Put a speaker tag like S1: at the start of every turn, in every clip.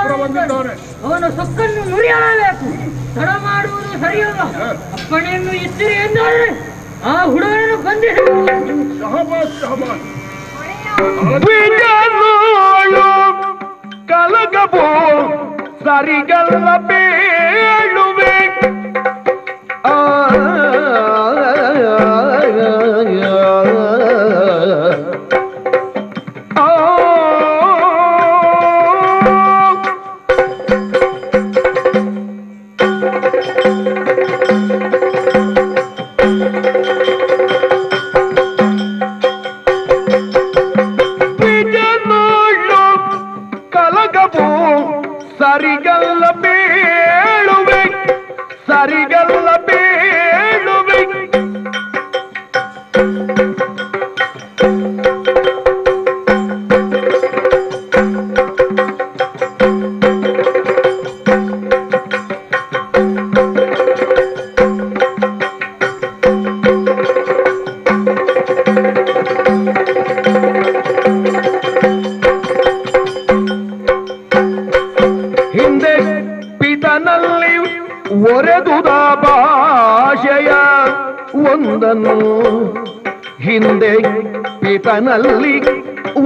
S1: ಅವನ ಸೊಕ್ಕನ್ನು ನುಡಿಯಬೇಕು. ತಡ ಮಾಡುವುದು ಸರಿಯಲ್ಲ. ಅಪ್ಪಣೆಯನ್ನು ಎತ್ತಿರಿ ಎಂದಾದರೆ ಆ ಹುಡುಗನನ್ನು ಬಂಧಿಸಬೇಕು.
S2: ಕಲಗಬೋ ಸರಿಗಲ್ಲ ಬೇಳುವೆ ಸರಿಗಲ್ಲ ಬೇಳುವೆ ಸರಿಗಲ್ಲ ಬೇಳುವೆ ಹಿಂದೆ ಪಿತನಲ್ಲಿ ಒರೆದುದ ಭಾಷೆಯ ಒಂದನ್ನು ಹಿಂದೆ ಪಿತನಲ್ಲಿ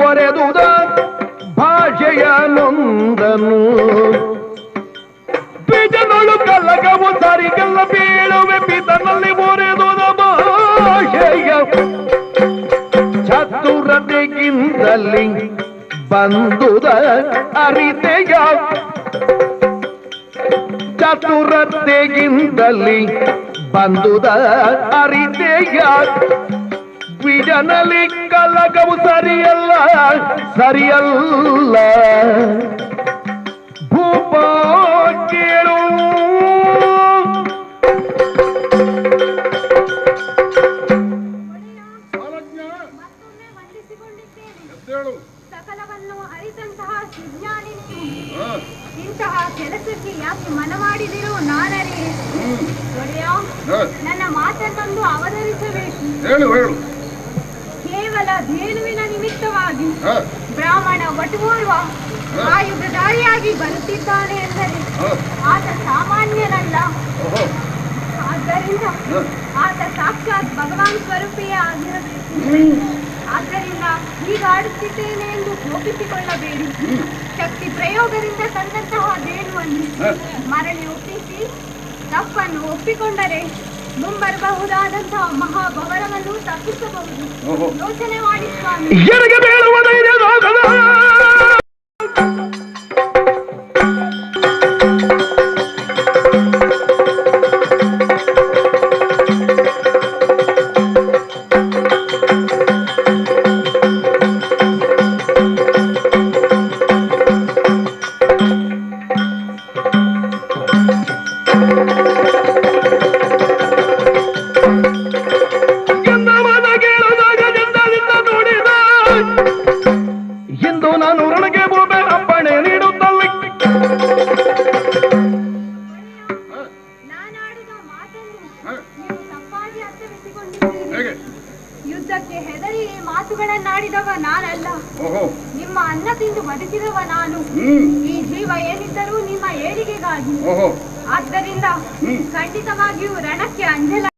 S2: ಒರೆದುದ ಭಾಷೆಯ ನೊಂದನು ಬೀಜನೊಳು ಕಲಗವು ಸರಿಗಲ್ಲ ಬೀಳುವೆ ಪಿತನಲ್ಲಿ ಒರೆದುದ ಭಾಷೆಯ ಚತುರತೆಗಿಂತಲಿ ಬಂದುದ ಅರಿತೆಯ ಚತುರತೆಗಿಂತಲಿ ಬಂದುದ ಅರಿತೆಯ ಬಿಜನಲಿ ಕಲಗವು ಸರಿಯಲ್ಲ ಸರಿಯಲ್ಲ ಭೂಪ ಕೇಳು
S3: ಸಕಲವನ್ನು ಅರಿತಂತಹ ಸುಜ್ಞಾನಿ ಇಂತಹ ಕೆಲಸಕ್ಕೆ ಯಾಕೆ ಮನ ಮಾಡಿದಿರೋ ನಾನರೇ. ಒಡೆಯ, ನನ್ನ ಮಾತನ್ನೊಂದು ಅವತರಿಸಬೇಕು. ಕೇವಲ ಧೇನುವಿನ ನಿಮಿತ್ತವಾಗಿ ಬ್ರಾಹ್ಮಣ ವಟುವೋರ್ವ ಆಯುಧಧಾರಿಯಾಗಿ ಬರುತ್ತಿದ್ದಾನೆ ಎಂದರೆ ಆತ ಸಾಮಾನ್ಯನಲ್ಲ. ಆದ್ದರಿಂದ ಆತ ಸಾಕ್ಷಾತ್ ಭಗವಾನ್ ಸ್ವರೂಪಿಯೇ ಆಗಿರಬೇಕು. ಆದ್ದರಿಂದ ಹೀಗಾಡುತ್ತಿದ್ದೇನೆ ಎಂದು ಕೋಪಿಸಿಕೊಳ್ಳಬೇಡಿ. ಶಕ್ತಿ ಪ್ರಯೋಗದಿಂದ ತಂದಂತಹ ಧೇನುವನ್ನು ಮರಳಿ ಒಪ್ಪಿಸಿ ತಪ್ಪನ್ನು ಒಪ್ಪಿಕೊಂಡರೆ ಮುಂಬರಬಹುದಾದಂತಹ ಮಹಾಭವನವನ್ನು ತಪ್ಪಿಸಬಹುದು. ಯೋಚನೆ ಮಾಡಿ ಸ್ವಾಮಿ. ಎಂದು ನಾನು ಒಳಗೆ ಹೋದ ಅಪ್ಪಣೆ ನೀಡುತ್ತಲ್ಲಿ ನಾನಾಡಿದ ಮಾತನ್ನು ನೀವು ತಪ್ಪಾಗಿ ಅರ್ಥವಿಸಿಕೊಂಡಿದ್ದೀರಿ. ಯುದ್ಧಕ್ಕೆ ಹೆದರಿ ಮಾತುಗಳನ್ನಾಡಿದವ ನಾನಲ್ಲ. ನಿಮ್ಮ ಅನ್ನ ತಿಂದು ಬದುಕಿದವ ನಾನು. ಈ ಜೀವ ಏನಿದ್ದರೂ ನಿಮ್ಮ ಏಳಿಗೆಗಾಗಿ. ಆದ್ದರಿಂದ ಖಂಡಿತವಾಗಿಯೂ ರಣಕ್ಕೆ ಅಂಜಲ